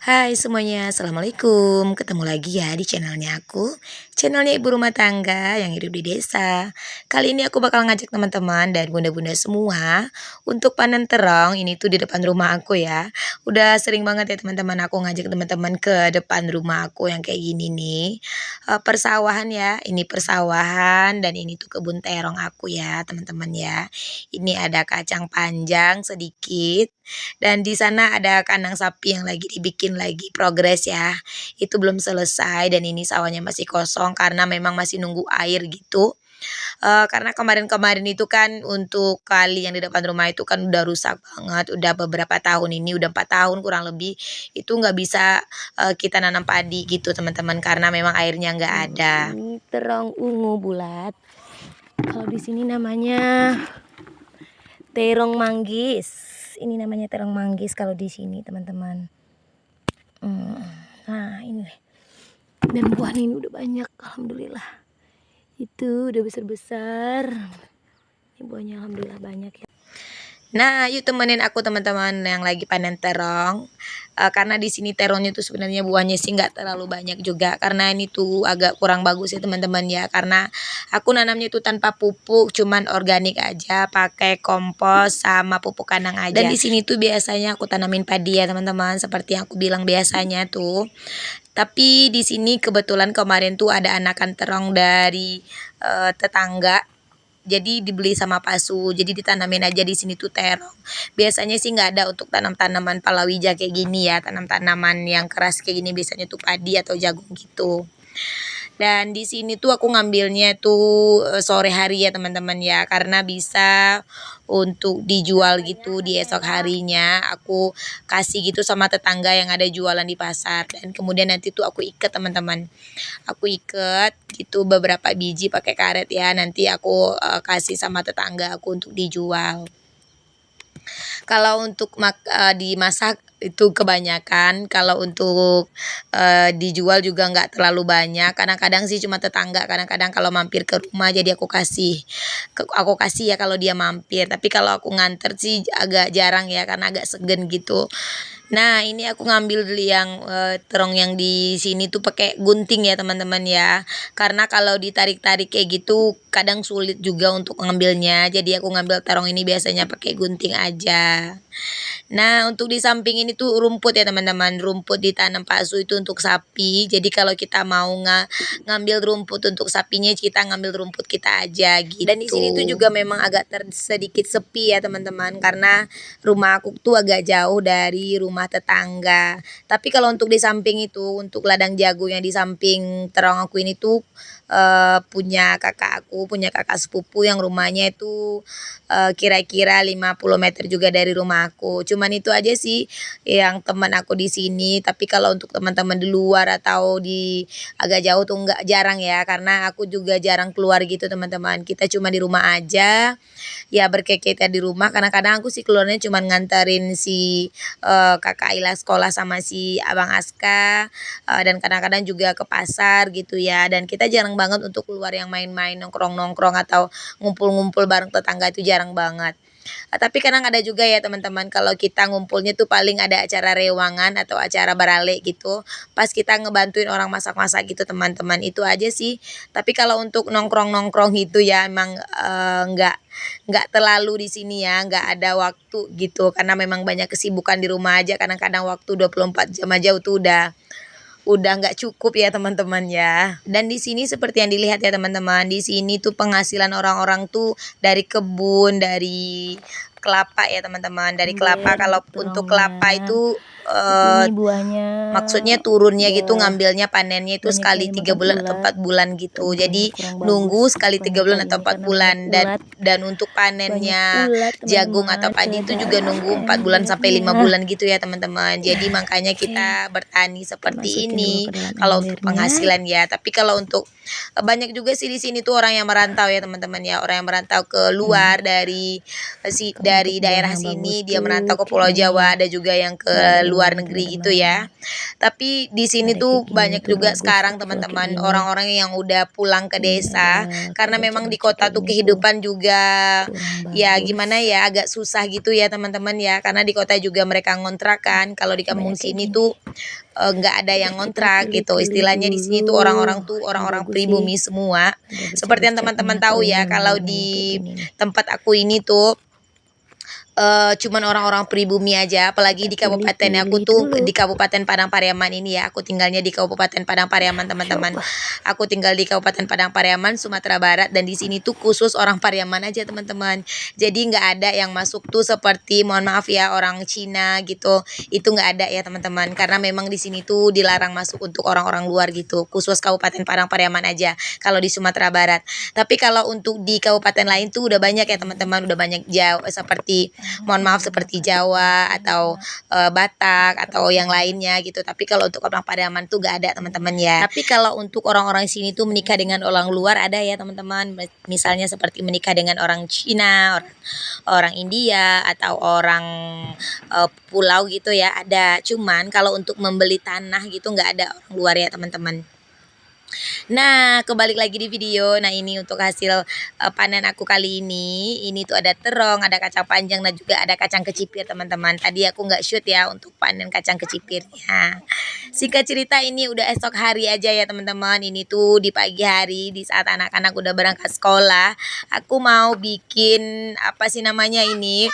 Hai semuanya, assalamualaikum. Ketemu lagi ya di channelnya aku, channelnya ibu rumah tangga yang hidup di desa. Kali ini aku bakal ngajak teman-teman dan bunda-bunda semua untuk panen terong. Ini tuh di depan rumah aku ya. Udah sering banget ya teman-teman aku ngajak teman-teman ke depan rumah aku yang kayak gini nih. Persawahan ya, ini persawahan dan ini tuh kebun terong aku ya teman-teman ya. Ini ada kacang panjang sedikit dan di sana ada kandang sapi yang lagi dibikin lagi progres ya. Itu belum selesai dan ini sawahnya masih kosong karena memang masih nunggu air gitu. Karena kemarin-kemarin itu kan untuk kali yang di depan rumah itu kan udah rusak banget, udah beberapa tahun ini, udah 4 tahun kurang lebih, itu nggak bisa, kita nanam padi gitu teman-teman, karena memang airnya nggak ada. Ini terong ungu bulat. Kalau di sini namanya terong manggis. Ini namanya terong manggis kalau di sini teman-teman. Nah ini dan buahnya ini udah banyak, alhamdulillah. Itu udah besar-besar. Ini buahnya alhamdulillah banyak ya. Nah, yuk temenin aku teman-teman yang lagi panen terong. Karena di sini terongnya tuh sebenarnya buahnya sih nggak terlalu banyak juga karena ini tuh agak kurang bagus ya teman-teman ya. Karena aku nanamnya itu tanpa pupuk, cuman organik aja, pakai kompos sama pupuk kandang aja. Dan di sini tuh biasanya aku tanamin padi ya teman-teman, seperti yang aku bilang biasanya tuh. Tapi di sini kebetulan kemarin tuh ada anakan terong dari tetangga, jadi dibeli sama pasu, jadi ditanamin aja di sini tuh terong. Biasanya sih nggak ada untuk tanam tanaman palawija kayak gini ya, tanam tanaman yang keras kayak gini biasanya tuh padi atau jagung gitu. Dan di sini tuh aku ngambilnya tuh sore hari ya teman-teman ya, karena bisa untuk dijual gitu di esok harinya. Aku kasih gitu sama tetangga yang ada jualan di pasar, dan kemudian nanti tuh aku ikat teman-teman. Aku ikat gitu beberapa biji pakai karet ya. Nanti aku kasih sama tetangga aku untuk dijual. Kalau untuk dimasak itu kebanyakan, kalau untuk dijual juga nggak terlalu banyak. Kadang-kadang sih cuma tetangga, kadang-kadang kalau mampir ke rumah jadi aku kasih ya kalau dia mampir. Tapi kalau aku nganter sih agak jarang ya karena agak segen gitu. Nah, ini aku ngambil yang terong yang di sini tuh pakai gunting ya teman-teman ya. Karena kalau ditarik-tarik kayak gitu kadang sulit juga untuk ngambilnya. Jadi aku ngambil terong ini biasanya pakai gunting aja. Nah, untuk di samping ini tuh rumput ya teman-teman. Rumput ditanam palsu itu untuk sapi. Jadi kalau kita mau ngambil rumput untuk sapinya, kita ngambil rumput kita aja gitu. Dan di sini tuh juga memang agak sedikit sepi ya teman-teman, karena rumah aku tuh agak jauh dari rumah tetangga. Tapi kalau untuk di samping itu, untuk ladang jagung yang di samping terong aku ini tuh punya kakak sepupu yang rumahnya itu kira-kira 50 meter juga dari rumah aku. Cuman itu aja sih yang teman aku di sini. Tapi kalau untuk teman-teman di luar atau di agak jauh tuh nggak, jarang ya, karena aku juga jarang keluar gitu teman-teman. Kita cuma di rumah aja. Ya berkegiatan di rumah. Kadang-kadang aku sih keluarnya cuma nganterin si kakak Ila sekolah sama si Abang Aska, dan kadang-kadang juga ke pasar gitu ya. Dan kita jarang banget untuk keluar yang main-main, nongkrong-nongkrong atau ngumpul-ngumpul bareng tetangga itu jarang banget. Tapi kadang ada juga ya teman-teman, kalau kita ngumpulnya tuh paling ada acara rewangan atau acara barale gitu. Pas kita ngebantuin orang masak-masak gitu teman-teman, itu aja sih. Tapi kalau untuk nongkrong-nongkrong itu ya emang nggak terlalu di sini ya, nggak ada waktu gitu karena memang banyak kesibukan di rumah aja. Kadang-kadang waktu 24 jam aja itu udah nggak cukup ya teman-teman ya. Dan di sini seperti yang dilihat ya teman-teman, di sini tuh penghasilan orang-orang tuh dari kebun, dari kelapa ya teman-teman, dari kelapa. Kalau untuk kelapa itu ini buahnya maksudnya turunnya gitu, udah ngambilnya panennya itu banyak sekali yang 3 dimakan bulan atau ulat. 4 bulan gitu. Buahnya Jadi kurang nunggu bagus sekali 3 pokoknya bulan kali atau ini 4 karena banyak bulan, ulat. dan untuk Banyak panennya ulat jagung atau teman-teman, padi itu juga nunggu 4 ini bulan sampai 5 banyaknya. bulan gitu ya teman-teman. Jadi makanya Oke, kita bertani kita seperti masukin dulu ini ke dalam kalau untuk embernya. penghasilan ya. Tapi kalau untuk banyak juga sih di sini tuh orang yang merantau ya teman-teman ya. Orang yang merantau ke luar dari Kalau untuk daerah buah yang bagus sini, dia merantau tuh ke kayak Pulau gini, Jawa, ada juga yang ke udah agak luar nih negeri gitu teman-teman. ya. Tapi di sini Ada kayak tuh gini banyak tuh juga bagus sekarang gitu loh kayak teman-teman gini. orang-orang yang udah pulang ke Ini ada desa karena kayak memang di baca-baca kota kayak tuh gini tuh kehidupan juga kurang ya bagus. gimana ya agak susah gitu ya teman-teman ya karena di kota juga mereka ngontrak kan. Kalau di kampung Banyak kayak sini gini. tuh nggak ada yang Terus kita ngontrak gitu. pilih-pilih Istilahnya di sini tuh dulu. orang-orang tuh Yang orang-orang bagus sih. pribumi semua. Ada Seperti yang bercak-bercaknya teman-teman tahu ya, kayaknya nih kalau warnanya kayak di gini nih. tempat aku ini tuh cuman orang-orang pribumi aja, apalagi Kita di kabupaten aku pilih-pilih tuh dulu. di Kabupaten Padang Pariaman ini ya. Aku tinggalnya di Kabupaten Padang Pariaman, Masya teman-teman. Allah. Aku tinggal di Kabupaten Padang Pariaman, Sumatera Barat dan di sini tuh khusus orang Pariaman aja, teman-teman. Jadi nggak ada yang masuk tuh seperti mohon maaf ya orang Cina gitu. Itu nggak ada ya, teman-teman. Karena memang di sini tuh dilarang masuk untuk orang-orang luar gitu. Khusus Kabupaten Padang Pariaman aja kalau di Sumatera Barat. Tapi kalau untuk di kabupaten lain tuh udah banyak ya, teman-teman. Udah banyak jauh seperti mohon maaf seperti Jawa atau Batak atau yang lainnya gitu. Tapi kalau untuk orang Padaman tuh gak ada, teman-teman ya. Tapi kalau untuk orang-orang sini tuh menikah dengan orang luar ada ya, teman-teman. Misalnya seperti menikah dengan orang Cina, orang India atau orang pulau gitu ya, ada. Cuman kalau untuk membeli tanah gitu nggak ada orang luar ya, teman-teman. Nah, kebalik lagi di video. Nah, ini untuk hasil panen aku kali ini. Ini tuh ada terong, ada kacang panjang dan juga ada kacang kecipir, teman-teman. Tadi aku nggak shoot ya untuk panen kacang kecipirnya. Singkat cerita ini udah esok hari aja ya, teman-teman. Ini tuh di pagi hari di saat anak-anak udah berangkat sekolah. Aku mau bikin apa sih namanya ini?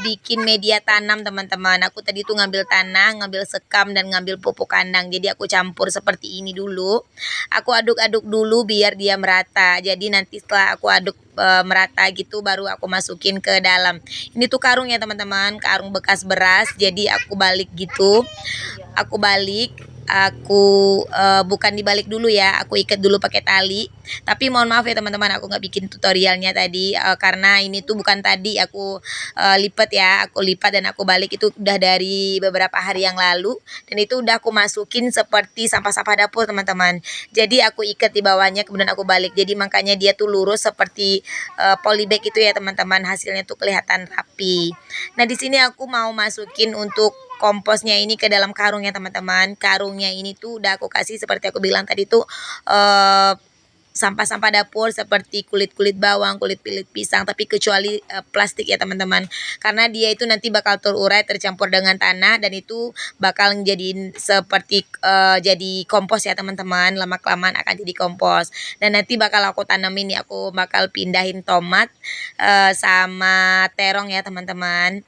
Bikin media tanam, teman-teman. Aku tadi tuh ngambil tanah, ngambil sekam dan ngambil pupuk kandang. Jadi aku campur seperti ini dulu. Aku aduk-aduk dulu biar dia merata. Jadi nanti setelah aku aduk merata gitu baru aku masukin ke dalam. Ini tuh karung ya, teman-teman, karung bekas beras. Jadi aku balik gitu. Aku balik, aku bukan dibalik dulu ya, aku ikat dulu pakai tali. Tapi mohon maaf ya, teman-teman, aku nggak bikin tutorialnya tadi karena ini tuh bukan tadi aku lipat ya, aku lipat dan aku balik itu udah dari beberapa hari yang lalu dan itu udah aku masukin seperti sampah-sampah dapur, teman-teman. Jadi aku ikat di bawahnya kemudian aku balik. Jadi makanya dia tuh lurus seperti polybag itu ya, teman-teman. Hasilnya tuh kelihatan rapi. Nah, di sini aku mau masukin untuk komposnya ini ke dalam karungnya, teman-teman. Karungnya ini tuh udah aku kasih seperti aku bilang tadi tuh eh sampah-sampah dapur seperti kulit-kulit bawang, kulit-kulit pisang, tapi kecuali plastik ya, teman-teman. Karena dia itu nanti bakal terurai tercampur dengan tanah dan itu bakal jadiin seperti jadi kompos ya, teman-teman. Lama-kelamaan akan jadi kompos. Dan nanti bakal aku tanamin nih, aku bakal pindahin tomat sama terong ya, teman-teman.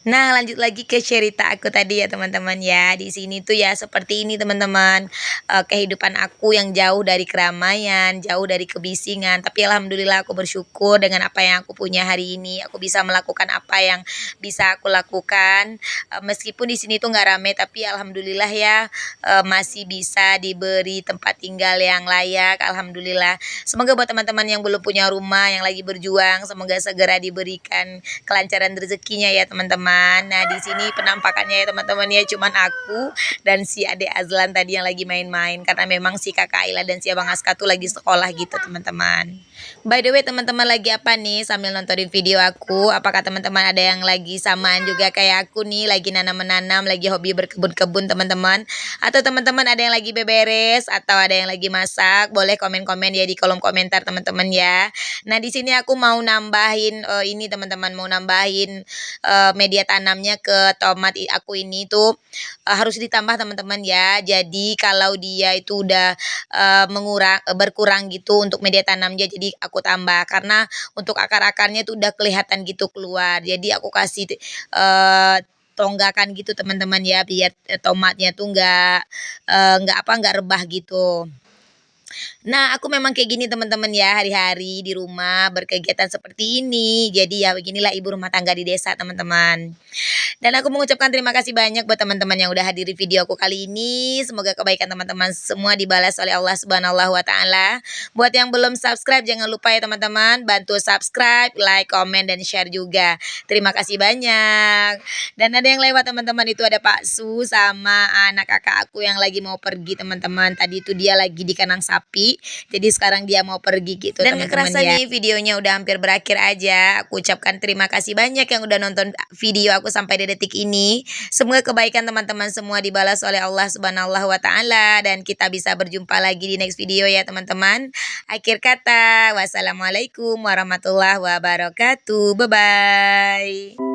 Nah, lanjut lagi ke cerita aku tadi ya, teman-teman ya. Di sini tuh ya seperti ini, teman-teman. Kehidupan aku yang jauh dari keramaian, jauh dari kebisingan. Tapi alhamdulillah aku bersyukur dengan apa yang aku punya hari ini. Aku bisa melakukan apa yang bisa aku lakukan. Meskipun di sini tuh nggak rame, tapi alhamdulillah ya masih bisa diberi tempat tinggal yang layak. Alhamdulillah. Semoga buat teman-teman yang belum punya rumah, yang lagi berjuang, semoga segera diberikan kelancaran rezekinya ya, teman-teman. Nah, di sini penampakannya ya, teman-teman ya, cuman aku dan si Ade Azlan tadi yang lagi main-main karena memang si Kakak Aila dan si Abang Aska tuh lagi sekolah gitu, teman-teman. By the way, teman-teman lagi apa nih sambil nontonin video aku? Apakah teman-teman ada yang lagi samaan juga kayak aku nih, lagi nanam-menanam, lagi hobi berkebun-kebun, teman-teman? Atau teman-teman ada yang lagi beberes atau ada yang lagi masak? Boleh komen-komen ya di kolom komentar, teman-teman ya. Nah, di sini aku mau nambahin ini, teman-teman, mau nambahin media tanamnya ke tomat aku ini tuh harus ditambah, teman-teman ya. Jadi kalau dia itu udah berkurang gitu untuk media tanamnya, jadi aku tambah karena untuk akar-akarnya tuh udah kelihatan gitu keluar. Jadi aku kasih tonggakan gitu, teman-teman ya, biar tomatnya tuh nggak rebah gitu. Nah, aku memang kayak gini, teman-teman ya, hari-hari di rumah berkegiatan seperti ini. Jadi ya beginilah ibu rumah tangga di desa, teman-teman. Dan aku mengucapkan terima kasih banyak buat teman-teman yang udah hadir di video aku kali ini. Semoga kebaikan teman-teman semua dibalas oleh Allah Subhanahu wa taala. Buat yang belum subscribe jangan lupa ya, teman-teman, bantu subscribe, like, komen dan share juga. Terima kasih banyak. Dan ada yang lewat, teman-teman, itu ada Pak Su sama anak kakak aku yang lagi mau pergi, teman-teman. Tadi itu dia lagi di kandang sapi. sendiri. Jadi sekarang dia mau pergi gitu Dan teman-teman gak kerasa ya. Nih videonya udah hampir berakhir aja. Aku ucapkan terima kasih banyak yang udah nonton video aku sampai di detik ini. Semoga kebaikan teman-teman semua dibalas oleh Allah Subhanahu wa taala dan kita bisa berjumpa lagi di next video ya teman-teman. Akhir kata, wassalamualaikum warahmatullahi wabarakatuh. Bye bye.